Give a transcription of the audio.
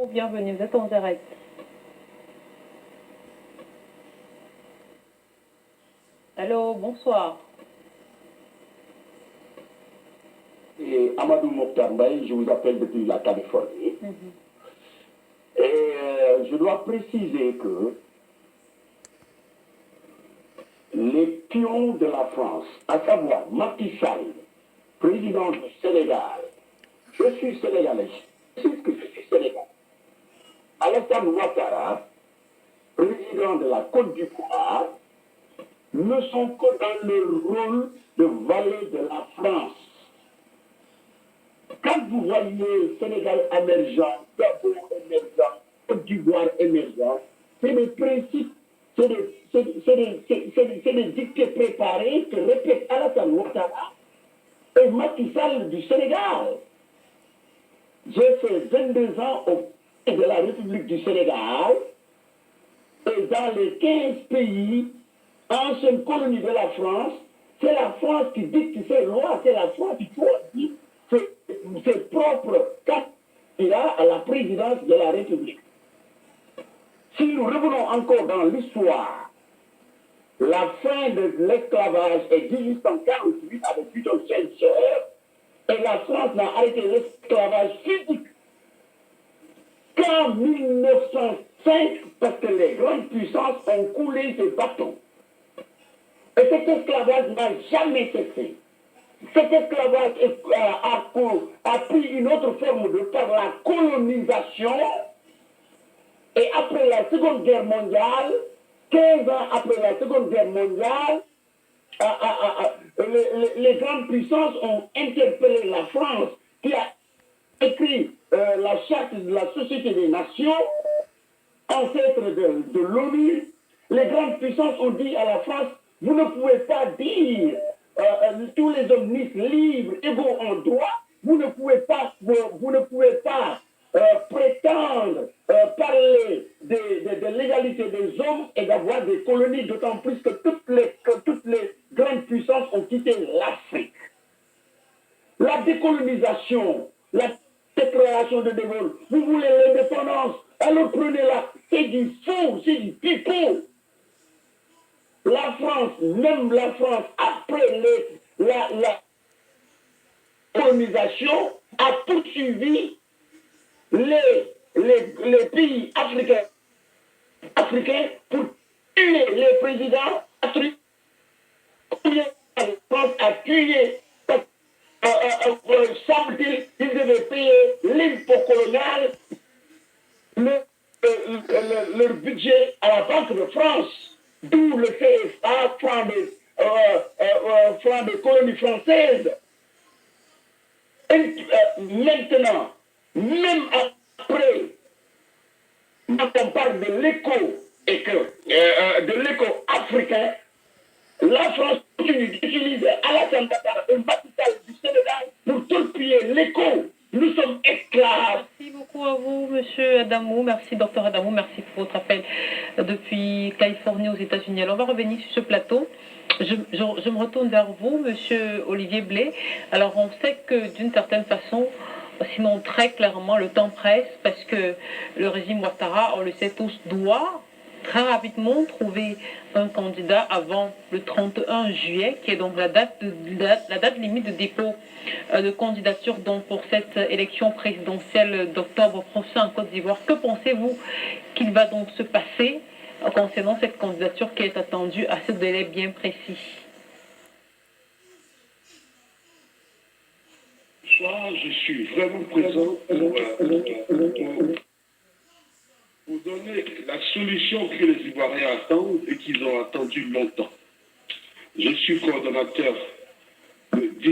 Bienvenue, vous êtes en direct. Allô, bonsoir. Et Amadou Mokhtar Mbaye, je vous appelle depuis la Californie. Et je dois préciser que les pions de la France, à savoir Macky Sall, président du Sénégal, je suis sénégalais, je suis sénégalais. Alassane Ouattara, président de la Côte d'Ivoire, ne sont que dans le rôle de valet de la France. Quand vous voyez le Sénégal émergent, Gabon émergent, Côte d'Ivoire émergent, c'est des principes, c'est des dictées préparées que répète Alassane Ouattara et Macky Sall du Sénégal. J'ai fait 22 ans au pays de la République du Sénégal et dans les 15 pays, anciennes colonies de la France, c'est la France qui dicte ses lois, c'est la France qui choisit ses propres candidats à la présidence de la République. Si nous revenons encore dans l'histoire, la fin de l'esclavage est 1848 avec Victor Schœlcher, et la France n'a arrêté l'esclavage physique qu'en 1905, parce que les grandes puissances ont coulé ces bâtons. Et cet esclavage n'a jamais cessé. Cet esclavage a pris une autre forme par la colonisation. Et après la Seconde Guerre mondiale, 15 ans après la Seconde Guerre mondiale, les grandes puissances ont interpellé la France, qui a écrit la charte de la Société des Nations, ancêtre de l'ONU. Les grandes puissances ont dit à la France, vous ne pouvez pas dire tous les hommes naissent libres, égaux en droit, vous ne pouvez pas prétendre parler de l'égalité des hommes et d'avoir des colonies, d'autant plus que toutes les grandes puissances ont quitté l'Afrique. La décolonisation, la déclaration de De Gaulle, vous voulez l'indépendance, alors prenez-la, c'est du faux, c'est du pipeau. La France, même la France, après la colonisation, a poursuivi les pays africains pour tuer les présidents africains. La France a tué, semble-t-il, ils devaient payer l'impôt colonial, leur budget à la Banque de France, d'où le CFA, franc de colonie française. Et, maintenant, même après, quand on parle de l'écho et de l'écho africain, la France continue d'utiliser Alassane Ouattara et Macky Sall du Sénégal pour torpiller l'écho. Nous sommes esclaves. Merci beaucoup à vous, Monsieur Adamou. Merci, Docteur Adamou. Merci pour votre appel depuis Californie aux États-Unis. Alors, on va revenir sur ce plateau. Je me retourne vers vous, Monsieur Olivier Blé. Alors, on sait que d'une certaine façon, sinon très clairement, le temps presse parce que le régime Ouattara, on le sait tous, doit très rapidement trouver un candidat avant le 31 juillet, qui est donc la date limite de dépôt de candidature donc pour cette élection présidentielle d'octobre prochain en Côte d'Ivoire. Que pensez-vous qu'il va donc se passer concernant cette candidature qui est attendue à ce délai bien précis? Je suis vraiment présent pour donner la solution que les Ivoiriens attendent et qu'ils ont attendu longtemps. Je suis coordonnateur de